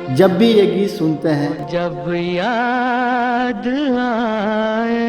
जब भी ये गीत सुनते हैं, जब याद आए,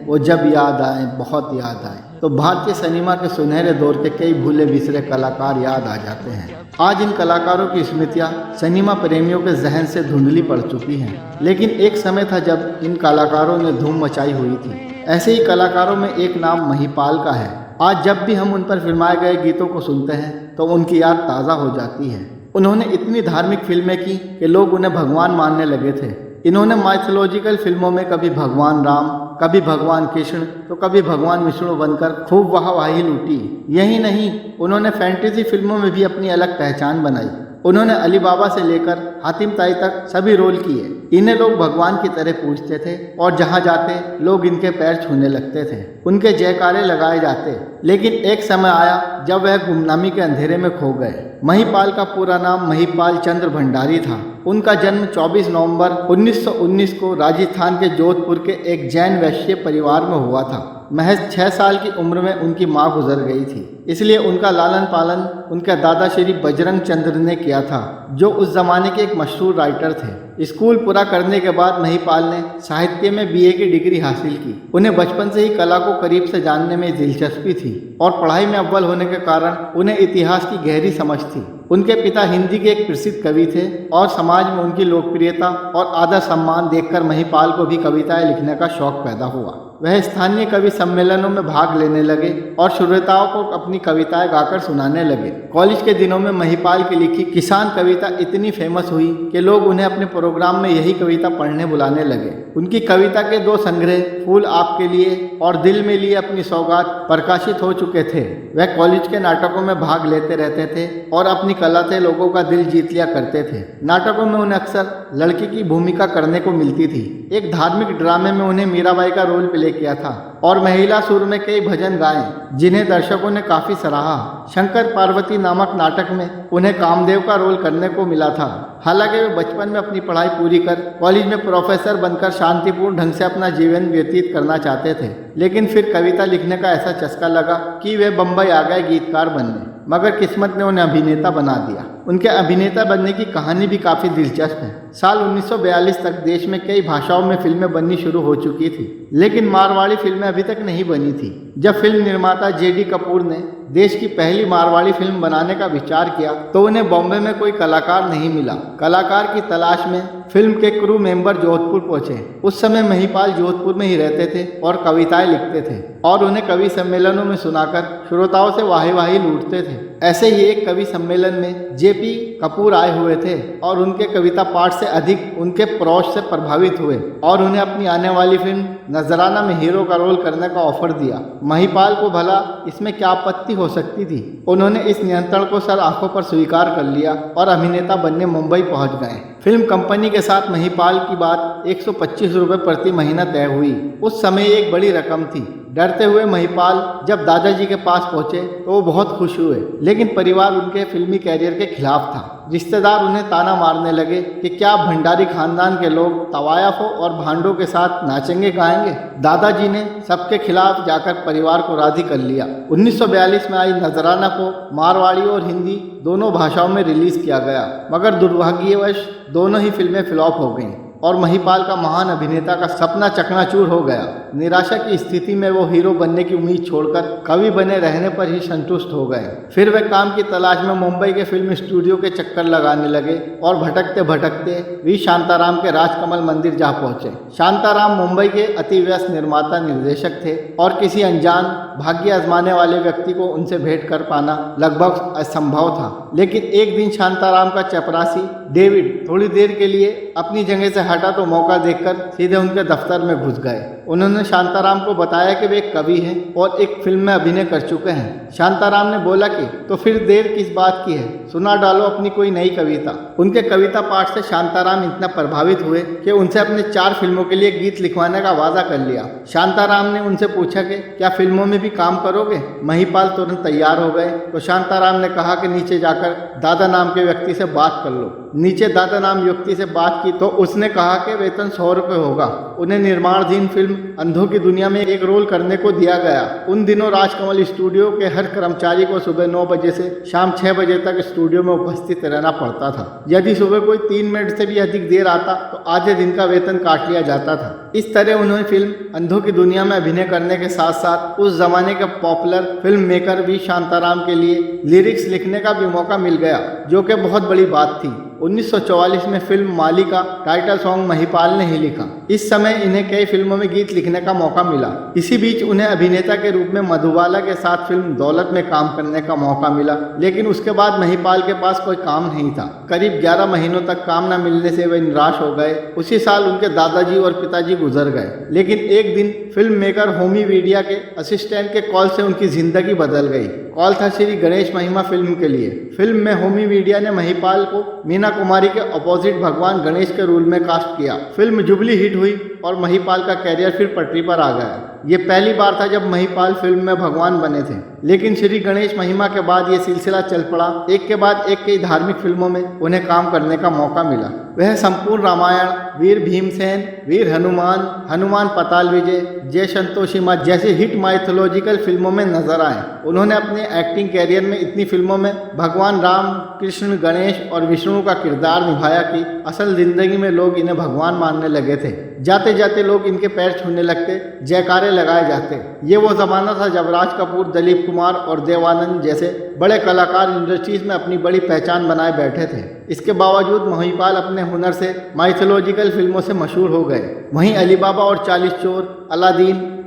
वो जब याद आए, बहुत याद आए, तो भारतीय सिनेमा के सुनहरे दौर के कई भूले बिसरे कलाकार याद आ जाते हैं। आज इन कलाकारों की स्मृतियां सिनेमा प्रेमियों के जहन से धुंधली पड़ चुकी हैं, लेकिन एक समय था जब इन कलाकारों ने धूम मचाई हुई थी। ऐसे ही कलाकारों में एक नाम महिपाल का है। आज जब भी हम उन पर फिल्माए गए गीतों को सुनते हैं तो उनकी याद ताज़ा हो जाती है। उन्होंने इतनी धार्मिक फिल्में की कि लोग उन्हें भगवान मानने लगे थे। इन्होंने माइथोलॉजिकल फिल्मों में कभी भगवान राम, कभी भगवान कृष्ण, तो कभी भगवान विष्णु बनकर खूब वाहवाही लूटी। यही नहीं, उन्होंने फैंटेसी फिल्मों में भी अपनी अलग पहचान बनाई। उन्होंने अली बाबा से लेकर हातिम ताई तक सभी रोल किए। इन्हें लोग भगवान की तरह पूजते थे और जहाँ जाते लोग इनके पैर छूने लगते थे, उनके जयकारे लगाए जाते। लेकिन एक समय आया जब वह गुमनामी के अंधेरे में खो गए। महिपाल का पूरा नाम महिपाल चंद्र भंडारी था। उनका जन्म 24 नवंबर 1919 को राजस्थान के जोधपुर के एक जैन वैश्य परिवार में हुआ था। महज 6 साल की उम्र में उनकी मां गुजर गई थी, इसलिए उनका लालन पालन उनके दादा श्री बजरंग चंद्र ने किया था, जो उस जमाने के एक मशहूर राइटर थे। स्कूल पूरा करने के बाद महिपाल ने साहित्य में बीए की डिग्री हासिल की। उन्हें बचपन से ही कला को करीब से जानने में दिलचस्पी थी और पढ़ाई में अव्वल होने के कारण उन्हें इतिहास की गहरी समझ थी। उनके पिता हिंदी के एक प्रसिद्ध कवि थे और समाज में उनकी लोकप्रियता और आदर सम्मान देखकर महिपाल को भी कविताएं लिखने का शौक पैदा हुआ। वह स्थानीय कवि सम्मेलनों में भाग लेने लगे और श्रोताओं को अपनी कविताएं गाकर सुनाने लगे। कॉलेज के दिनों में महिपाल की लिखी किसान कविता इतनी फेमस हुई कि लोग उन्हें अपने प्रोग्राम में यही कविता पढ़ने बुलाने लगे। उनकी कविता के 2 संग्रह फूल आपके लिए और दिल में लिए अपनी सौगात प्रकाशित हो चुके थे। वह कॉलेज के नाटकों में भाग लेते रहते थे और अपनी कला से लोगों का दिल जीत लिया करते थे। नाटकों में उन्हें अक्सर लड़की की भूमिका करने को मिलती थी। एक धार्मिक ड्रामे में उन्हें मीराबाई का रोल प्ले किया था और महिला सुर में कई भजन गाए, जिन्हें दर्शकों ने काफी सराहा। शंकर पार्वती नामक नाटक में उन्हें कामदेव का रोल करने को मिला था। हालांकि वे बचपन में अपनी पढ़ाई पूरी कर कॉलेज में प्रोफेसर बनकर शांतिपूर्ण ढंग से अपना जीवन व्यतीत करना चाहते थे, लेकिन फिर कविता लिखने का ऐसा चस्का लगा कि वे बम्बई आ गए गीतकार बनने। मगर किस्मत ने उन्हें अभिनेता बना दिया। उनके अभिनेता बनने की कहानी भी काफ़ी दिलचस्प है। साल 1942 तक देश में कई भाषाओं में फिल्में बननी शुरू हो चुकी थी, लेकिन मारवाड़ी फिल्में अभी तक नहीं बनी थी। जब फिल्म निर्माता जेडी कपूर ने देश की पहली मारवाड़ी फिल्म बनाने का विचार किया तो उन्हें बॉम्बे में कोई कलाकार नहीं मिला। कलाकार की तलाश में फिल्म के क्रू मेंबर जोधपुर पहुंचे। उस समय महिपाल जोधपुर में ही रहते थे और कविताएं लिखते थे और उन्हें कवि सम्मेलनों में सुनाकर श्रोताओं से वाही लूटते थे। ऐसे ही एक कवि सम्मेलन में जेपी कपूर आए हुए थे और उनके कविता पाठ से अधिक उनके प्रोज से प्रभावित हुए और उन्हें अपनी आने वाली फिल्म नजराना में हीरो का रोल करने का ऑफर दिया। महिपाल को भला इसमें क्या आपत्ति हो सकती थी। उन्होंने इस नियंत्रण को सर आंखों पर स्वीकार कर लिया और अभिनेता बनने मुंबई पहुंच गए। फिल्म कंपनी के साथ महिपाल की बात 125 रुपये प्रति महीना तय हुई। उस समय एक बड़ी रकम थी। डरते हुए महिपाल जब दादाजी के पास पहुंचे तो वो बहुत खुश हुए, लेकिन परिवार उनके फिल्मी कैरियर के खिलाफ था। रिश्तेदार उन्हें ताना मारने लगे कि क्या भंडारी खानदान के लोग तवायफों और भांडों के साथ नाचेंगे गाएंगे। दादाजी ने सबके खिलाफ जाकर परिवार को राजी कर लिया। 1942 में आई नजराना को मारवाड़ी और हिंदी दोनों भाषाओं में रिलीज किया गया, मगर दुर्भाग्यवश दोनों ही फिल्में फ्लॉप हो गईं और महिपाल का महान अभिनेता का सपना चकनाचूर हो गया। निराशा की स्थिति में वो हीरो बनने की उम्मीद छोड़कर कवि बने रहने पर ही संतुष्ट हो गए। फिर वे काम की तलाश में मुंबई के फिल्म स्टूडियो के चक्कर लगाने लगे और भटकते भटकते वी शांताराम के राजकमल मंदिर जा पहुंचे। शांताराम मुंबई के अति व्यस्त निर्माता निर्देशक थे और किसी अनजान भाग्य आजमाने वाले व्यक्ति को उनसे भेंट कर पाना लगभग असंभव था। लेकिन एक दिन शांताराम का चपरासी डेविड थोड़ी देर के लिए अपनी जगह से हटा तो मौका देखकर सीधे उनके दफ्तर में घुस गए। उन्होंने शांताराम को बताया कि वे एक कवि हैं और एक फिल्म में अभिनय कर चुके हैं। शांताराम ने बोला कि तो फिर देर किस बात की है, सुना डालो अपनी कोई नई कविता। उनके कविता पाठ से शांताराम इतना प्रभावित हुए कि उनसे अपने 4 फिल्मों के लिए गीत लिखवाने का वादा कर लिया। शांताराम ने उनसे पूछा कि क्या फिल्मों में भी काम करोगे। महिपाल तुरंत तैयार हो गए तो शांताराम ने कहा कि नीचे जाकर दादा नाम के व्यक्ति से बात कर लो। नीचे दादा नाम व्यक्ति से बात की तो उसने कहा कि वेतन 100 रुपये होगा। उन्हें निर्माणाधीन फिल्म अंधों की दुनिया में एक रोल करने को दिया गया। उन दिनों राजकमल स्टूडियो के हर कर्मचारी को सुबह 9 बजे से शाम 6 बजे तक स्टूडियो में उपस्थित रहना पड़ता था। यदि सुबह कोई 3 मिनट से भी अधिक देर आता तो आधे दिन का वेतन काट लिया जाता था। इस तरह उन्होंने फिल्म अंधों की दुनिया में अभिनय करने के साथ साथ उस जमाने के popular film maker V Shantaram के लिए लिरिक्स लिखने का भी मौका मिल गया, जो कि बहुत बड़ी बात थी। 1944 में फिल्म माली का टाइटल सॉन्ग महिपाल ने ही लिखा। इस समय इन्हें कई फिल्मों में गीत लिखने का मौका मिला। इसी बीच उन्हें अभिनेता के रूप में मधुबाला के साथ फिल्म दौलत में काम करने का मौका मिला, लेकिन उसके बाद महिपाल के पास कोई काम नहीं था। करीब 11 महीनों तक काम न मिलने से वे निराश हो गए। उसी साल उनके दादाजी और पिताजी गुजर गए, लेकिन एक दिन फिल्म मेकर होमी वीडिया के असिस्टेंट के कॉल से उनकी जिंदगी बदल गई। कॉल था श्री गणेश महिमा फिल्म के लिए। फिल्म में होमी वीडिया ने महिपाल को मीना कुमारी के अपोजिट भगवान गणेश के रोल में कास्ट किया। फिल्म जुबली हिट हुई और महिपाल का कैरियर फिर पटरी पर आ गया। ये पहली बार था जब महिपाल फिल्म में भगवान बने थे, लेकिन श्री गणेश महिमा के बाद ये सिलसिला चल पड़ा। एक के बाद एक कई धार्मिक फिल्मों में उन्हें काम करने का मौका मिला। वह संपूर्ण रामायण, वीर भीमसेन, वीर हनुमान, हनुमान पताल विजय, जय संतोषी माँ जैसी हिट माइथोलॉजिकल फिल्मों में नजर आए। उन्होंने अपने एक्टिंग कैरियर में इतनी फिल्मों में भगवान राम, कृष्ण, गणेश और विष्णु का किरदार निभाया कि असल जिंदगी में लोग इन्हें भगवान मानने लगे थे। जाते जाते लोग इनके पैर छूने लगते, जयकारे लगाए जाते। ये वो जमाना था जब राज कपूर, दिलीप कुमार और देवानंद जैसे बड़े कलाकार इंडस्ट्रीज में अपनी बड़ी पहचान बनाए बैठे थे। इसके बावजूद महिपाल अपने हुनर से माइथोलॉजिकल फिल्मों से मशहूर हो गए। वहीं अली बाबा और 40 चोर,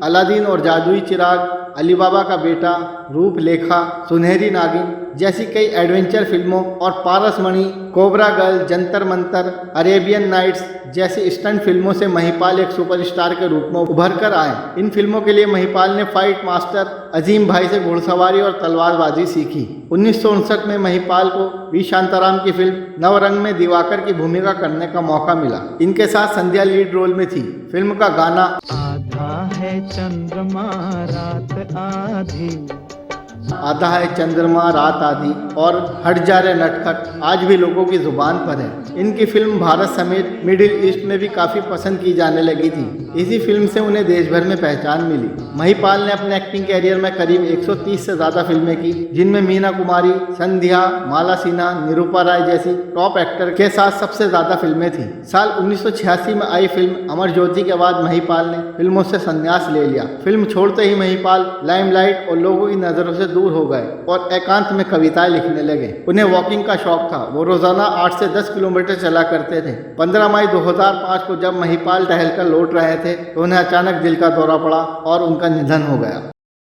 अलादीन और जादुई चिराग, अली बाबा का बेटा, रूपलेखा, सुनहरी नागिन जैसी कई एडवेंचर फिल्मों और Parasmani, Cobra Girl, Jantar Mantar, Arabian Nights जैसी स्टंट फिल्मों से महिपाल एक सुपरस्टार के रूप में उभर कर आए। इन फिल्मों के लिए महिपाल ने फाइट मास्टर अजीम भाई से घुड़सवारी और तलवारबाजी सीखी। 1959 में महिपाल को वी शांताराम की फिल्म नवरंग में दिवाकर की भूमिका करने का मौका मिला। इनके साथ संध्या लीड रोल में थी। फिल्म का गाना आधा है चंद्रमा रात आधी और हट जा रे नटखट आज भी लोगों की जुबान पर है। इनकी फिल्म भारत समेत मिडिल ईस्ट में भी काफ़ी पसंद की जाने लगी थी। इसी फिल्म से उन्हें देश भर में पहचान मिली। महिपाल ने अपने एक्टिंग कैरियर में करीब 130 से ज़्यादा फिल्में की, जिनमें मीना कुमारी, संध्या, माला सिन्हा, निरूपा राय जैसी टॉप एक्टर के साथ सबसे ज़्यादा फिल्में थी। साल 1986 में आई फिल्म अमर ज्योति के बाद महिपाल ने फिल्मों से संन्यास ले लिया। फिल्म छोड़ते ही महिपाल लाइमलाइट और लोगों की नज़रों से दूर हो गए और एकांत में कविताएं लिखने लगे। उन्हें वॉकिंग का शौक था। वो रोजाना 8 से 10 किलोमीटर चला करते थे। 15 मई 2005 को जब महिपाल टहलकर लौट रहे थे तो उन्हें अचानक दिल का दौरा पड़ा और उनका निधन हो गया।